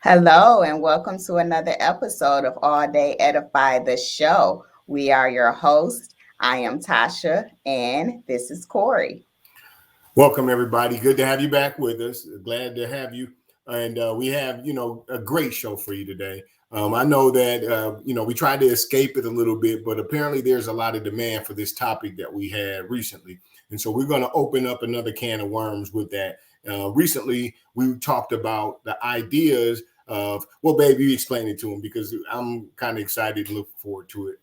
Hello, and welcome to another episode of AllDay Edify, the show. We are your host. I am Tasha, and this is Corey. Welcome, everybody. Good to have you back with us. Glad to have you. And we have, a great show for you today. I know that, we tried to escape it a little bit, but apparently there's a lot of demand for this topic that we had recently. And so we're going to open up another can of worms with that. Recently, we talked about the ideas of, well, baby, you explain it to them because I'm kind of excited and looking forward to it.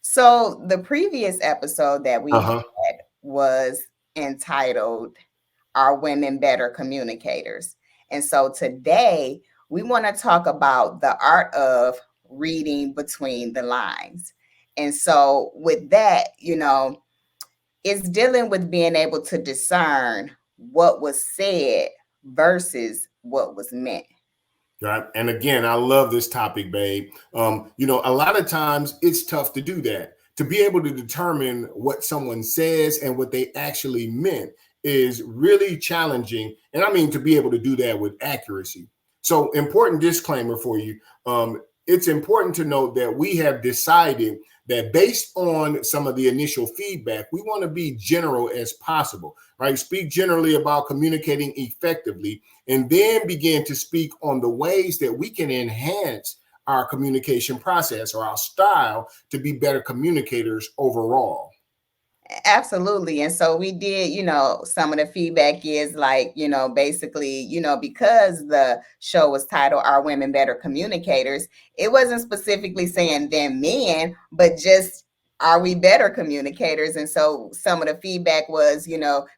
So, the previous episode that we Uh-huh. had was entitled Are Women Better Communicators? And so, today we want to talk about the art of reading between the lines. And so, with that, it's dealing with being able to discern what was said versus what was meant. Right. And again, I love this topic, babe. A lot of times it's tough to do that. To be able to determine what someone says and what they actually meant is really challenging. And I mean, to be able to do that with accuracy. So, important disclaimer for you. It's important to note that we have decided that based on some of the initial feedback, we want to be general as possible, right? Speak generally about communicating effectively and then begin to speak on the ways that we can enhance our communication process or our style to be better communicators overall. Absolutely. And so we did, some of the feedback is like, basically, because the show was titled Are Women Better Communicators? It wasn't specifically saying them men, but just are we better communicators? And so some of the feedback was,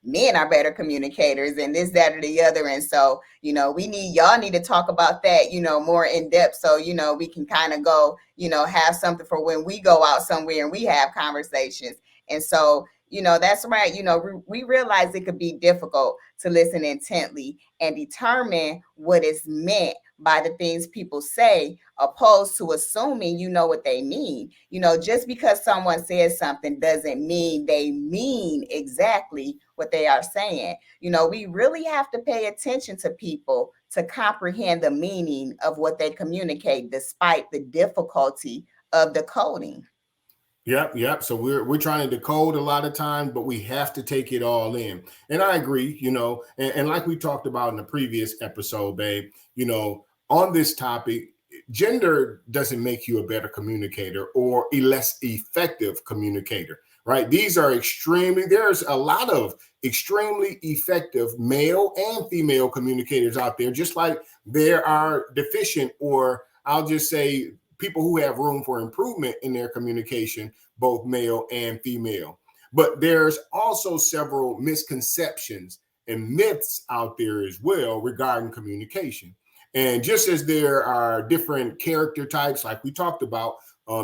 men are better communicators and this, that, or the other. And so, y'all need to talk about that, more in depth. So, we can kind of go, have something for when we go out somewhere and we have conversations. And so, that's right. We realize it could be difficult to listen intently and determine what is meant by the things people say, opposed to assuming you know what they mean. Just because someone says something doesn't mean they mean exactly what they are saying. We really have to pay attention to people to comprehend the meaning of what they communicate, despite the difficulty of decoding. Yep. So we're trying to decode a lot of times, but we have to take it all in. And I agree, and like we talked about in the previous episode, babe, on this topic, gender doesn't make you a better communicator or a less effective communicator, right? There's a lot of extremely effective male and female communicators out there, just like there are deficient, or I'll just say people who have room for improvement in their communication, both male and female. But there's also several misconceptions and myths out there as well regarding communication. And just as there are different character types, like we talked about,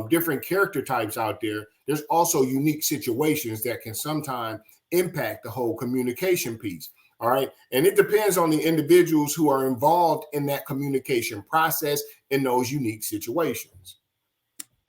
different character types out there, there's also unique situations that can sometimes impact the whole communication piece. All right. And it depends on the individuals who are involved in that communication process in those unique situations.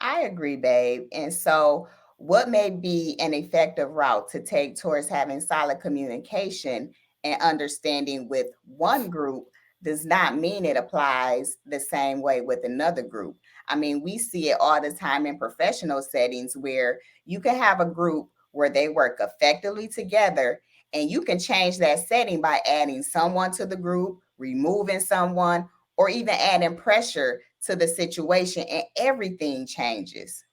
I agree, babe. And so, what may be an effective route to take towards having solid communication and understanding with one group does not mean it applies the same way with another group. I mean, we see it all the time in professional settings where you can have a group where they work effectively together, and you can change that setting by adding someone to the group, removing someone, or even adding pressure to the situation, and everything changes.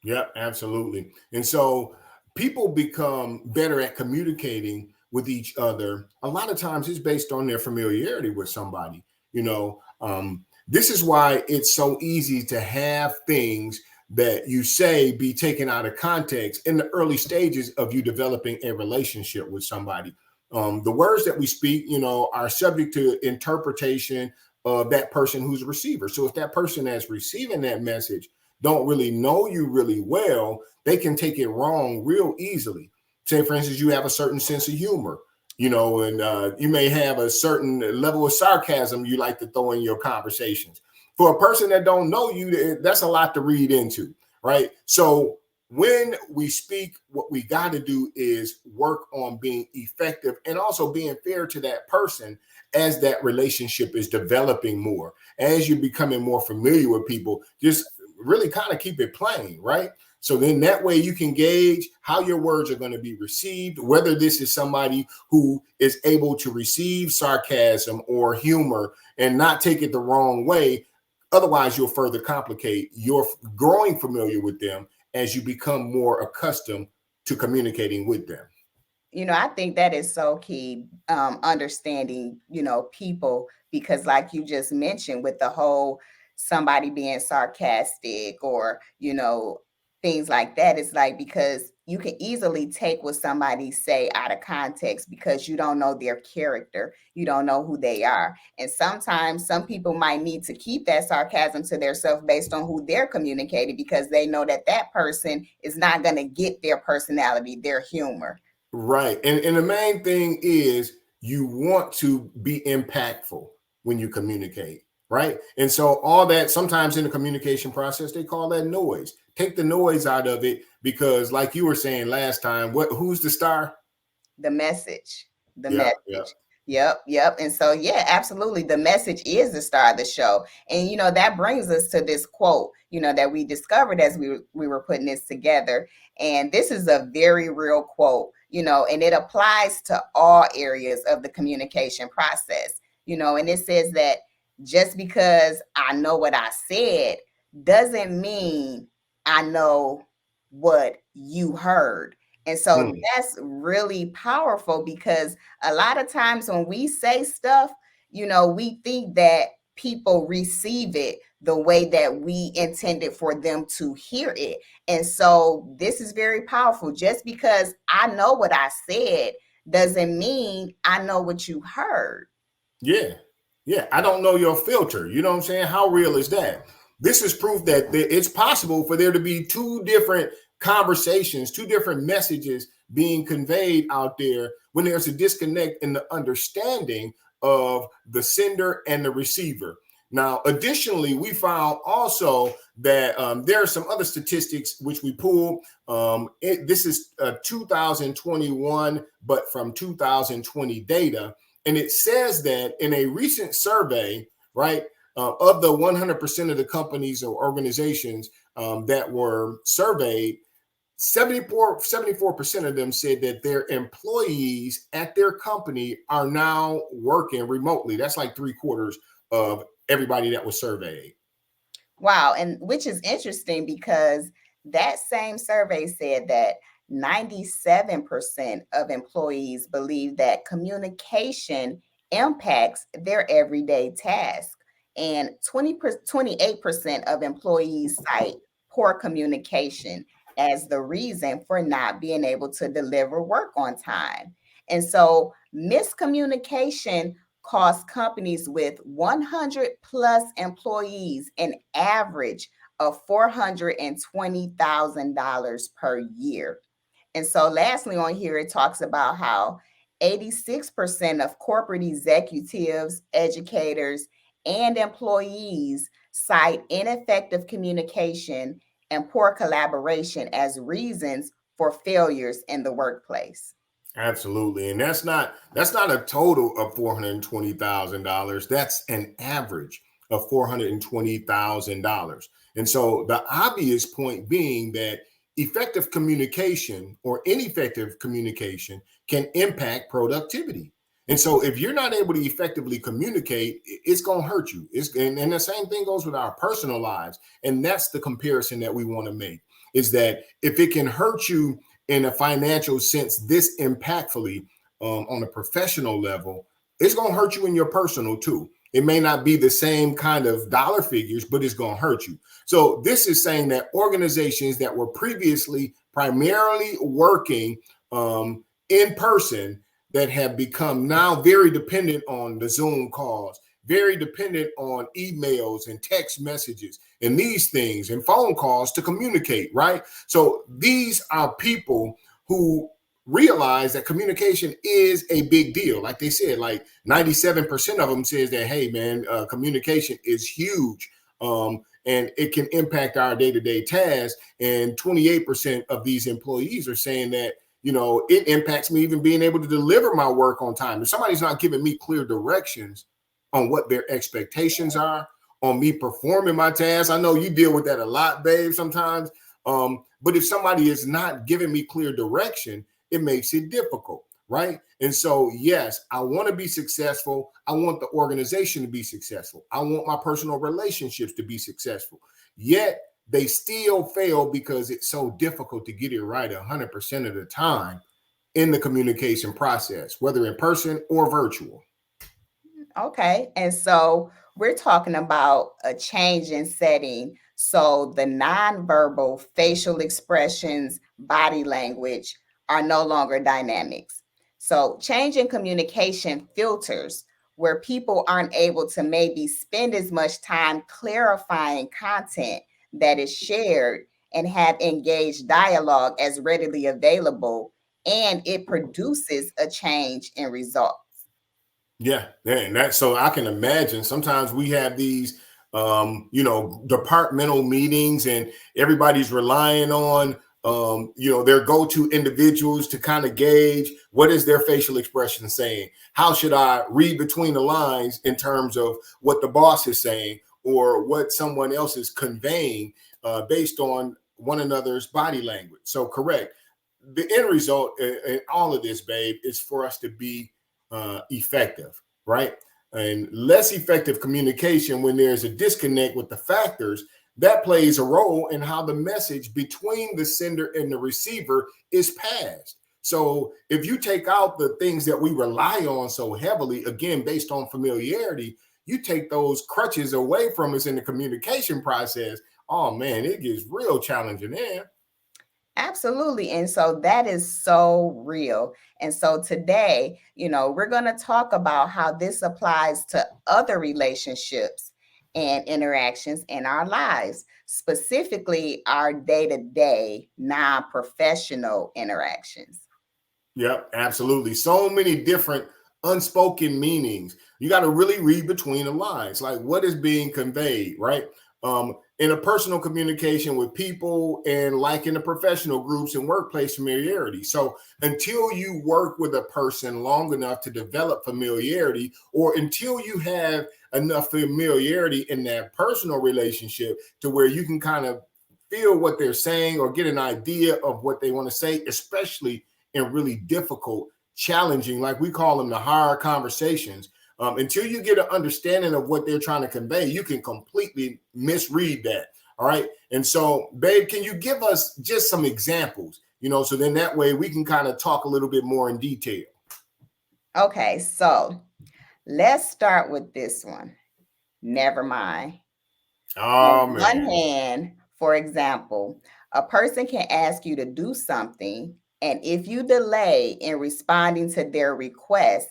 Yeah, absolutely. And so people become better at communicating with each other. A lot of times it's based on their familiarity with somebody. This is why it's so easy to have things that you say be taken out of context in the early stages of you developing a relationship with somebody. The words that we speak, are subject to interpretation of that person who's a receiver. So if that person that's receiving that message don't really know you really well, they can take it wrong real easily. Say, for instance, you have a certain sense of humor, and you may have a certain level of sarcasm you like to throw in your conversations. For a person that don't know you, that's a lot to read into, right? So when we speak, what we got to do is work on being effective and also being fair to that person as that relationship is developing more, as you're becoming more familiar with people. Just really kind of keep it plain, right? So then that way you can gauge how your words are going to be received, whether this is somebody who is able to receive sarcasm or humor and not take it the wrong way. Otherwise, you'll further complicate your growing familiar with them as you become more accustomed to communicating with them. I think that is so key, understanding, people, because like you just mentioned with the whole somebody being sarcastic or, things like that, it's like because you can easily take what somebody say out of context because you don't know their character, you don't know who they are. And sometimes some people might need to keep that sarcasm to themselves based on who they're communicating because they know that that person is not going to get their personality, their humor. Right. And the main thing is you want to be impactful when you communicate, right? And so all that sometimes in the communication process, they call that noise. Take the noise out of it because like you were saying last time, who's the star? The message. The Yeah, yeah. message. Yep. And so, yeah, absolutely. The message is the star of the show. And, that brings us to this quote, that we discovered as we were putting this together. And this is a very real quote, and it applies to all areas of the communication process, and it says that just because I know what I said doesn't mean I know what you heard. And so Hmm. that's really powerful because a lot of times when we say stuff, we think that people receive it the way that we intended for them to hear it. And so this is very powerful. Just because I know what I said doesn't mean I know what you heard. Yeah. Yeah. I don't know your filter. You know what I'm saying? How real is that? This is proof that it's possible for there to be two different conversations, two different messages being conveyed out there when there's a disconnect in the understanding of the sender and the receiver. Now, additionally, we found also that there are some other statistics which we pulled. This is 2021, but from 2020 data. And it says that in a recent survey, right, of the 100% of the companies or organizations that were surveyed, 74% of them said that their employees at their company are now working remotely. That's like 3/4 of everybody that was surveyed. Wow. And which is interesting because that same survey said that 97% of employees believe that communication impacts their everyday task. And 28% of employees cite poor communication as the reason for not being able to deliver work on time. And so miscommunication cost companies with 100 plus employees an average of $420,000 per year. And so, lastly, on here, it talks about how 86% of corporate executives, educators, and employees cite ineffective communication and poor collaboration as reasons for failures in the workplace. Absolutely. And that's not a total of $420,000. That's an average of $420,000. And so the obvious point being that effective communication or ineffective communication can impact productivity. And so if you're not able to effectively communicate, it's going to hurt you. And the same thing goes with our personal lives. And that's the comparison that we want to make is that if it can hurt you in a financial sense this impactfully on a professional level, it's going to hurt you in your personal too. It may not be the same kind of dollar figures, but it's going to hurt you. So this is saying that organizations that were previously primarily working in person that have become now very dependent on the Zoom calls, very dependent on emails and text messages and these things and phone calls to communicate, right? So these are people who realize that communication is a big deal. Like they said, like 97% of them says that, hey, man, communication is huge And it can impact our day-to-day tasks. And 28% of these employees are saying that, it impacts me even being able to deliver my work on time. If somebody's not giving me clear directions on what their expectations are, on me performing my tasks, I know you deal with that a lot, babe, sometimes. But if somebody is not giving me clear direction, it makes it difficult, right? And so, yes, I want to be successful. I want the organization to be successful. I want my personal relationships to be successful. Yet they still fail because it's so difficult to get it right 100% of the time in the communication process, whether in person or virtual. Okay. And so we're talking about a change in setting. So the nonverbal facial expressions, body language are no longer dynamics. So change in communication filters where people aren't able to maybe spend as much time clarifying content that is shared and have engaged dialogue as readily available. And it produces a change in results. Yeah, and that so I can imagine sometimes we have these departmental meetings and everybody's relying on their go-to individuals to kind of gauge what is their facial expression saying. How should I read between the lines in terms of what the boss is saying or what someone else is conveying based on one another's body language? So correct. The end result in all of this, babe, is for us to be effective, right? And less effective communication when there's a disconnect with the factors that plays a role in how the message between the sender and the receiver is passed. So if you take out the things that we rely on so heavily, again, based on familiarity, you take those crutches away from us in the communication process. Oh man, it gets real challenging there. Absolutely. And so that is so real. And so today, we're going to talk about how this applies to other relationships and interactions in our lives, specifically our day to day, non professional interactions. Yep, absolutely. So many different unspoken meanings. You got to really read between the lines, like what is being conveyed, right? In a personal communication with people and like in the professional groups and workplace familiarity. So until you work with a person long enough to develop familiarity, or until you have enough familiarity in that personal relationship to where you can kind of feel what they're saying or get an idea of what they want to say, especially in really difficult, challenging, like we call them, the hard conversations. Until you get an understanding of what they're trying to convey, you can completely misread that. All right. And so, babe, can you give us just some examples, so then that way we can kind of talk a little bit more in detail. Okay, so let's start with this one. Never mind. Oh, On one man. hand, for example, a person can ask you to do something, and if you delay in responding to their request,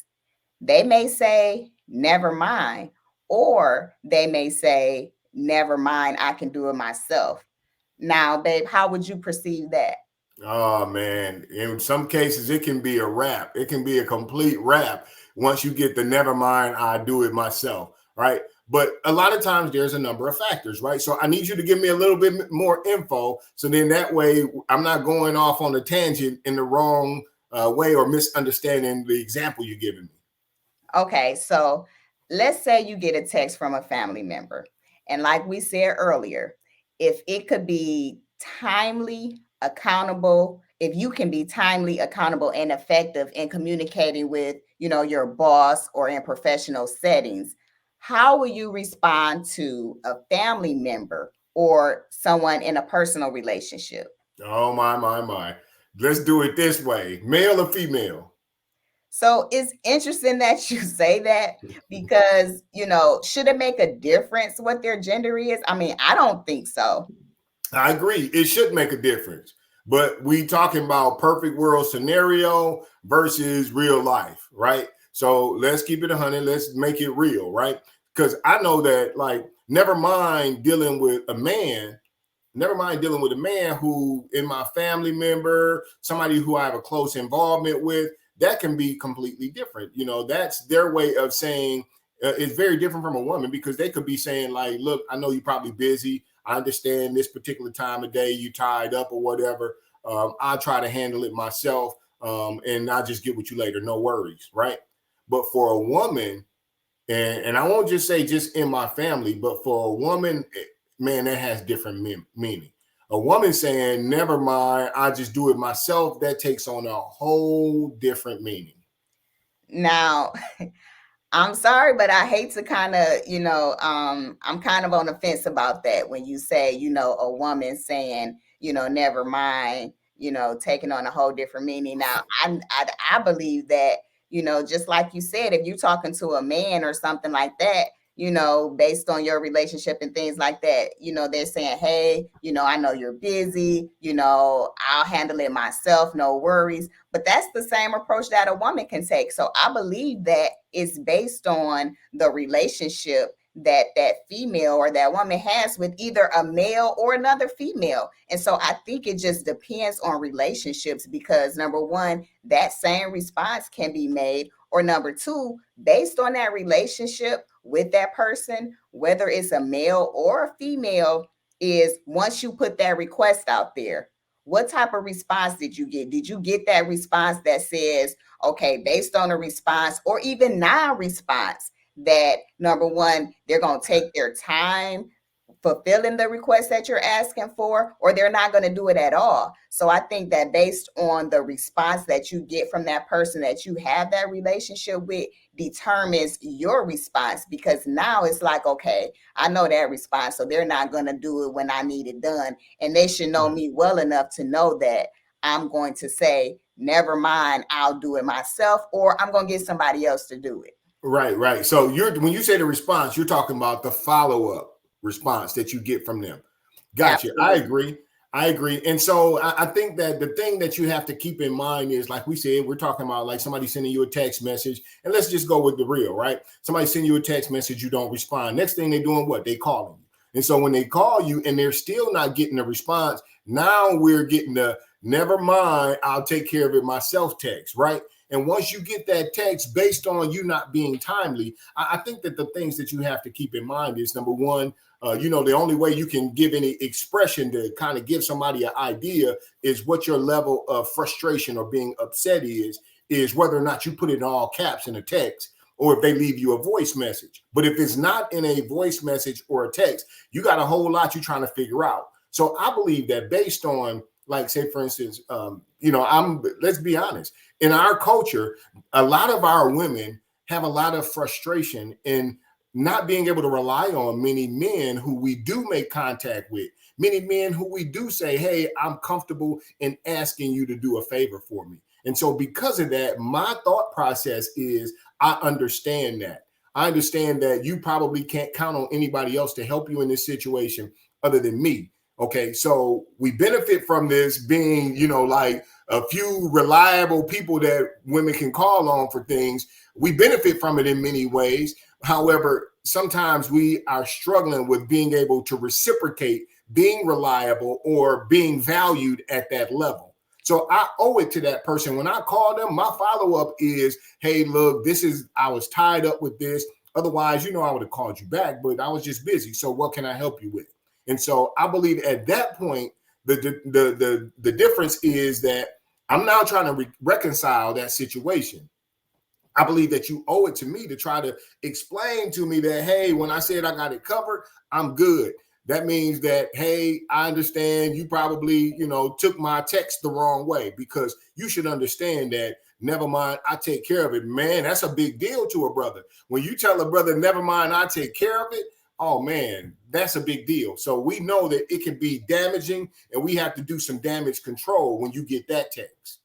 they may say, never mind, or they may say, never mind, I can do it myself. Now, babe, how would you perceive that? Oh man, in some cases it can be a wrap. It can be a complete wrap once you get the never mind, I do it myself, right? But a lot of times there's a number of factors, right? So I need you to give me a little bit more info, so then that way I'm not going off on a tangent in the wrong way or misunderstanding the example you're giving me. Okay, so let's say you get a text from a family member. And like we said earlier, if it could be timely, accountable, if you can be timely, accountable, and effective in communicating with, your boss or in professional settings, how will you respond to a family member or someone in a personal relationship? Oh my. Let's do it this way. Male or female? So it's interesting that you say that because, should it make a difference what their gender is? I mean, I don't think so. I agree. It should make a difference. But we talking about perfect world scenario versus real life, right? So let's keep it 100. Let's make it real, right? Because I know that, like, never mind dealing with a man who, in my family member, somebody who I have a close involvement with, that can be completely different. That's their way of saying, It's very different from a woman, because they could be saying like, look, I know you're probably busy. I understand this particular time of day you tied up or whatever. I'll try to handle it myself, and I'll just get with you later. No worries, right? But for a woman, and I won't just say just in my family, but for a woman, man, that has different meaning. A woman saying, never mind, I just do it myself, that takes on a whole different meaning. Now, I'm sorry, but I hate to kind of, I'm kind of on the fence about that when you say, a woman saying, never mind, taking on a whole different meaning. Now, I believe that, just like you said, if you're talking to a man or something like that, based on your relationship and things like that, they're saying, hey, I know you're busy, I'll handle it myself, no worries. But that's the same approach that a woman can take. So I believe that it's based on the relationship that that female or that woman has with either a male or another female. And so I think it just depends on relationships, because number one, that same response can be made, or number two, based on that relationship with that person, whether it's a male or a female, is once you put that request out there, what type of response did you get? Did you get that response that says, okay, based on a response or even non-response, that number one, they're going to take their time fulfilling the request that you're asking for, or they're not going to do it at all. So I think that based on the response that you get from that person that you have that relationship with determines your response, because now it's like, okay, I know that response, so they're not going to do it when I need it done. And they should know me well enough to know that I'm going to say, never mind, I'll do it myself, or I'm going to get somebody else to do it. Right, right. So when you say the response, you're talking about the follow-up response that you get from them. Gotcha. I Absolutely. agree. I agree. And so I think that the thing that you have to keep in mind is, like we said, we're talking about like somebody sending you a text message, and let's just go with the real, right? Somebody sending you a text message, you don't respond. Next thing they're doing what? They calling you. And so when they call you and they're still not getting a response, now we're getting the never mind, I'll take care of it myself text, right? And once you get that text based on you not being timely, I think that the things that you have to keep in mind is, number one, the only way you can give any expression to kind of give somebody an idea is what your level of frustration or being upset is whether or not you put it in all caps in a text, or if they leave you a voice message. But if it's not in a voice message or a text, you got a whole lot you're trying to figure out. So I believe that based on, like, say, for instance, let's be honest, in our culture, a lot of our women have a lot of frustration in not being able to rely on many men who we do make contact with, many men who we do say, hey, I'm comfortable in asking you to do a favor for me. And so because of that, my thought process is, I understand that. I understand that you probably can't count on anybody else to help you in this situation other than me. Okay, so we benefit from this being, like a few reliable people that women can call on for things. We benefit from it in many ways. However, sometimes we are struggling with being able to reciprocate being reliable or being valued at that level. So I owe it to that person. When I call them, my follow-up is, hey, look, I was tied up with this. Otherwise, I would have called you back, but I was just busy. So what can I help you with? And so I believe at that point, the difference is that I'm now trying to reconcile that situation. I believe that you owe it to me to try to explain to me that, hey, when I said I got it covered, I'm good. That means that, hey, I understand you probably, took my text the wrong way, because you should understand that, never mind, I take care of it. Man, that's a big deal to a brother. When you tell a brother, never mind, I take care of it, oh man, that's a big deal. So we know that it can be damaging, and we have to do some damage control when you get that text.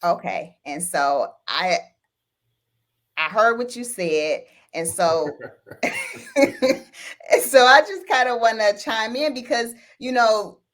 Okay. And so I heard what you said. And so so I just kind of want to chime in because,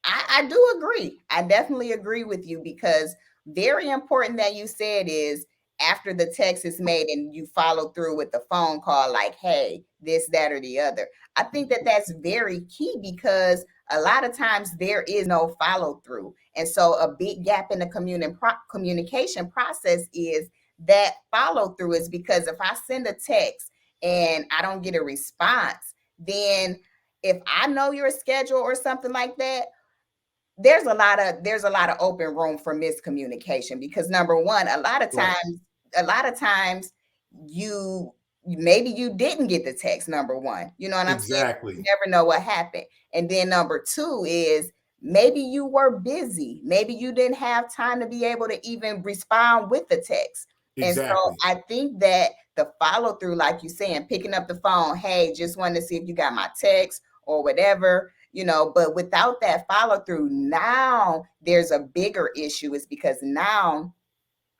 I do agree. I definitely agree with you, because very important that you said is after the text is made and you follow through with the phone call, like, hey, this, that, or the other. I think that that's very key, because a lot of times there is no follow through. And so a big gap in the communication process is that follow through, is because if I send a text and I don't get a response, then if I know your schedule or something like that, there's a lot of open room for miscommunication, because number one, Right. a lot of times you maybe you didn't get the text, number one, you know what I'm saying? You Exactly. never know what happened. And then number two is maybe you were busy, maybe you didn't have time to be able to even respond with the text. And so Exactly. I think that the follow through, like you saying, picking up the phone, hey, just wanted to see if you got my text or whatever, but without that follow through, now there's a bigger issue, is because now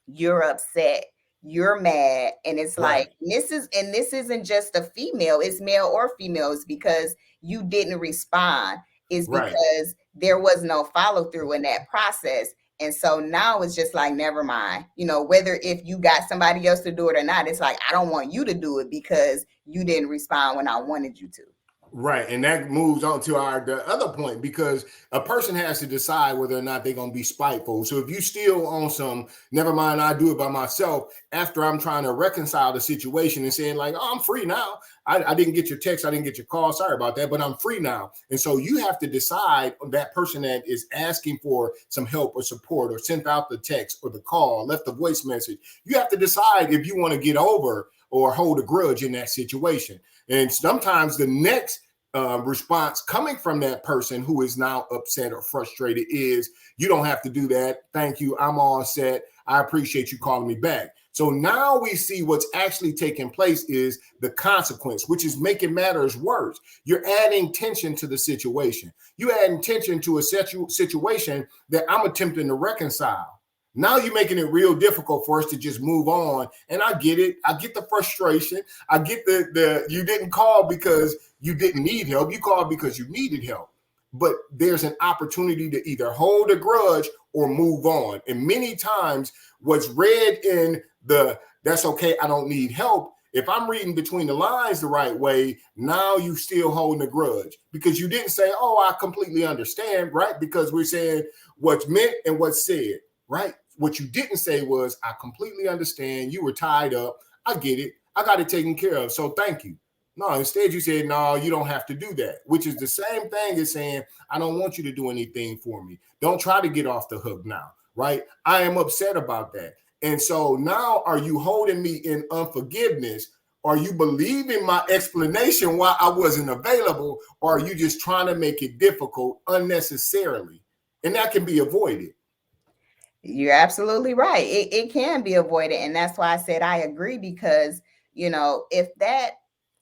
you're upset, you're mad, and it's like, Right. this isn't just a female, it's male or females, because you didn't respond, is Right. because there was no follow through in that process. And so now it's just like, never mind, whether if you got somebody else to do it or not, it's like, I don't want you to do it because you didn't respond when I wanted you to. Right. And that moves on to the other point, because a person has to decide whether or not they're going to be spiteful. So if you still on some, never mind, I do it by myself, after I'm trying to reconcile the situation and saying like, oh, I'm free now. I didn't get your text. I didn't get your call. Sorry about that, but I'm free now. And so you have to decide, that person that is asking for some help or support, or sent out the text or the call, left a voice message. You have to decide if you want to get over or hold a grudge in that situation. And sometimes the next response coming from that person who is now upset or frustrated is, you don't have to do that. Thank you. I'm all set. I appreciate you calling me back. So now we see what's actually taking place is the consequence, which is making matters worse. You're adding tension to the situation. You adding tension to a situation that I'm attempting to reconcile. Now you're making it real difficult for us to just move on. And I get it. I get the frustration. I get the you didn't call because you didn't need help. You called because you needed help. But there's an opportunity to either hold a grudge or move on. And many times what's read in the that's okay, I don't need help, if I'm reading between the lines the right way, now you still holding a grudge because you didn't say, oh, I completely understand, right? Because we're saying what's meant and what's said, right? What you didn't say was, I completely understand. You were tied up. I get it. I got it taken care of. So thank you. No, instead you said, no, you don't have to do that, which is the same thing as saying, I don't want you to do anything for me. Don't try to get off the hook now, right? I am upset about that. And so now are you holding me in unforgiveness? Are you believing my explanation why I wasn't available? Or are you just trying to make it difficult unnecessarily? And that can be avoided. You're absolutely right. It can be avoided. And that's why I said I agree, because, if that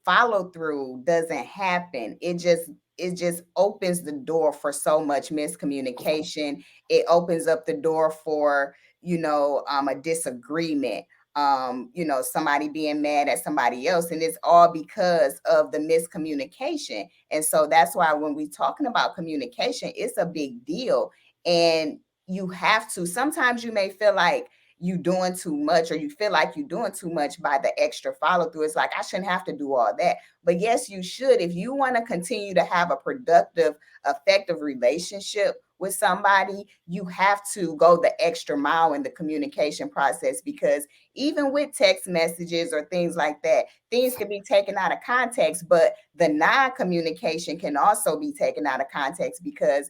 follow through doesn't happen, it just opens the door for so much miscommunication. It opens up the door for, a disagreement. Somebody being mad at somebody else. And it's all because of the miscommunication. And so that's why when we're talking about communication, it's a big deal. And you have to, sometimes you may feel like you doing too much, or you feel like you're doing too much by the extra follow through. It's like, I shouldn't have to do all that. But yes, you should. If you want to continue to have a productive, effective relationship with somebody, you have to go the extra mile in the communication process, because even with text messages or things like that, things can be taken out of context, but the non-communication can also be taken out of context, because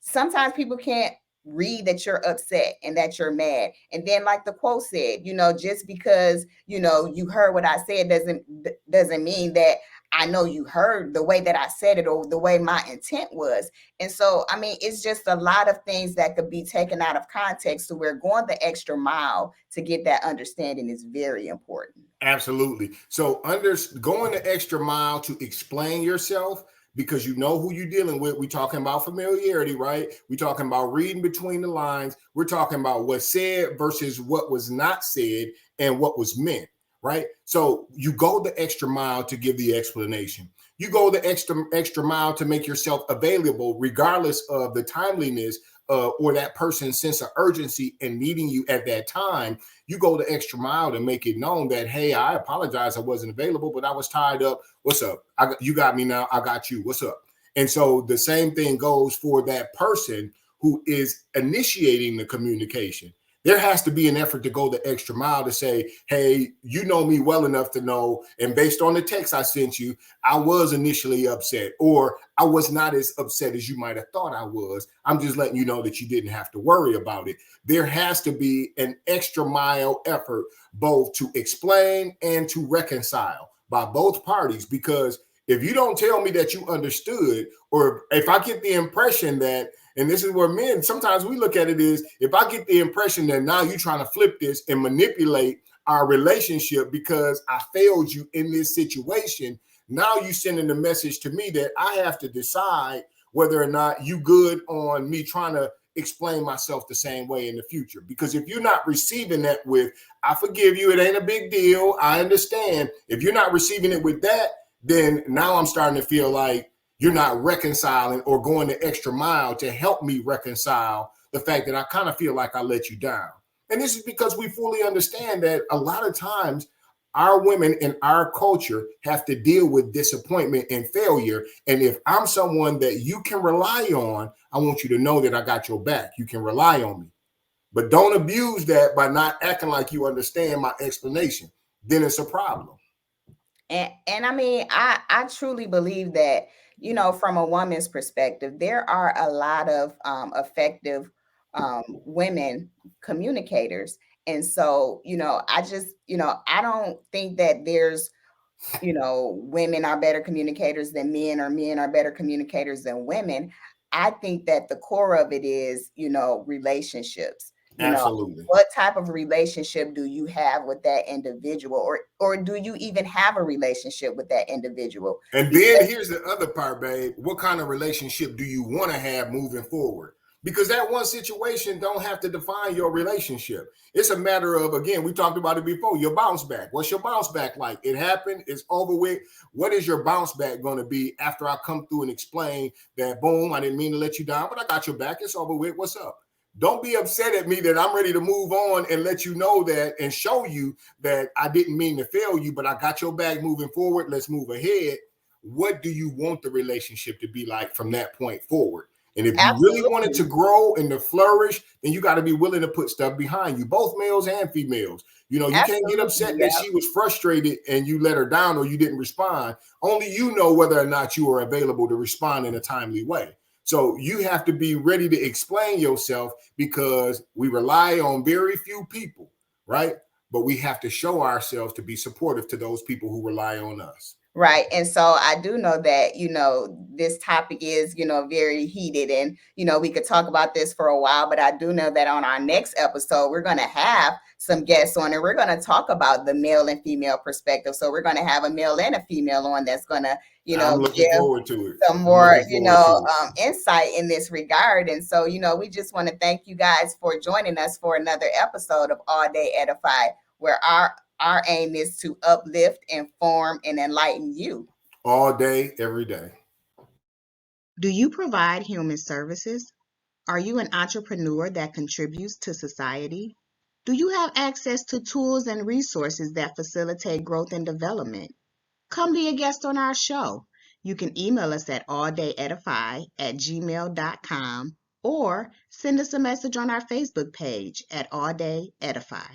sometimes people can't read that you're upset and that you're mad. And then, like the quote said, just because you heard what I said doesn't mean that I know you heard the way that I said it or the way my intent was. And so, I mean, it's just a lot of things that could be taken out of context. So we're going the extra mile to get that understanding is very important. Absolutely. So going the extra mile to explain yourself, because you know who you're dealing with. We're talking about familiarity, right? We're talking about reading between the lines. We're talking about what's said versus what was not said and what was meant, right? So you go the extra mile to give the explanation. You go the extra mile to make yourself available, regardless of the timeliness or that person's sense of urgency and needing you at that time. You go the extra mile to make it known that, hey, I apologize, I wasn't available, but I was tied up. What's up? You got me now. I got you. What's up? And so the same thing goes for that person who is initiating the communication. There has to be an effort to go the extra mile to say, hey, you know me well enough to know, and based on the text I sent you, I was initially upset, or I was not as upset as you might have thought I was. I'm just letting you know that you didn't have to worry about it. There has to be an extra mile effort both to explain and to reconcile by both parties, because if you don't tell me that you understood, or if I get the impression that, and this is where men, sometimes we look at it is, if I get the impression that now you're trying to flip this and manipulate our relationship because I failed you in this situation, now you sending the message to me that I have to decide whether or not you good on me trying to explain myself the same way in the future. Because if you're not receiving that with, I forgive you, it ain't a big deal, I understand. If you're not receiving it with that, then now I'm starting to feel like you're not reconciling or going the extra mile to help me reconcile the fact that I kind of feel like I let you down. And this is because we fully understand that a lot of times our women in our culture have to deal with disappointment and failure. And if I'm someone that you can rely on, I want you to know that I got your back. You can rely on me. But don't abuse that by not acting like you understand my explanation. Then it's a problem. And I mean, I truly believe that, you know, from a woman's perspective, there are a lot of effective women communicators. And so, you know, I just, you know, I don't think that there's, you know, women are better communicators than men, or men are better communicators than women. I think that the core of it is, you know, relationships. You know, Absolutely. what type of relationship do you have with that individual, or do you even have a relationship with that individual? And then Because here's the other part, babe. What kind of relationship do you want to have moving forward? Because that one situation don't have to define your relationship. It's a matter of, again, we talked about it before, your bounce back. What's your bounce back like? It happened, it's over with. What is your bounce back going to be after I come through and explain that, boom, I didn't mean to let you down, but I got your back. It's over with. What's up? Don't be upset at me that I'm ready to move on and let you know that and show you that I didn't mean to fail you, but I got your back moving forward. Let's move ahead. What do you want the relationship to be like from that point forward? And if you really want it to absolutely, grow and to flourish, then you got to be willing to put stuff behind you, both males and females. You know, you can't get absolutely, upset that yeah. she was frustrated and you let her down or you didn't respond. Only you know whether or not you are available to respond in a timely way. So you have to be ready to explain yourself, because we rely on very few people, right? But we have to show ourselves to be supportive to those people who rely on us. Right. And so I do know that, you know, this topic is, you know, very heated, and, you know, we could talk about this for a while, but I do know that on our next episode, we're going to have some guests on, and we're going to talk about the male and female perspective. So we're going to have a male and a female on that's going to, you I'm know, looking give forward to it. some I'm more, looking you forward know, to it. insight in this regard. And so, you know, we just want to thank you guys for joining us for another episode of All Day Edify, where our aim is to uplift, inform, and enlighten you. All day, every day. Do you provide human services? Are you an entrepreneur that contributes to society? Do you have access to tools and resources that facilitate growth and development? Come be a guest on our show. You can email us at alldayedify@gmail.com, or send us a message on our Facebook page at All Day Edify.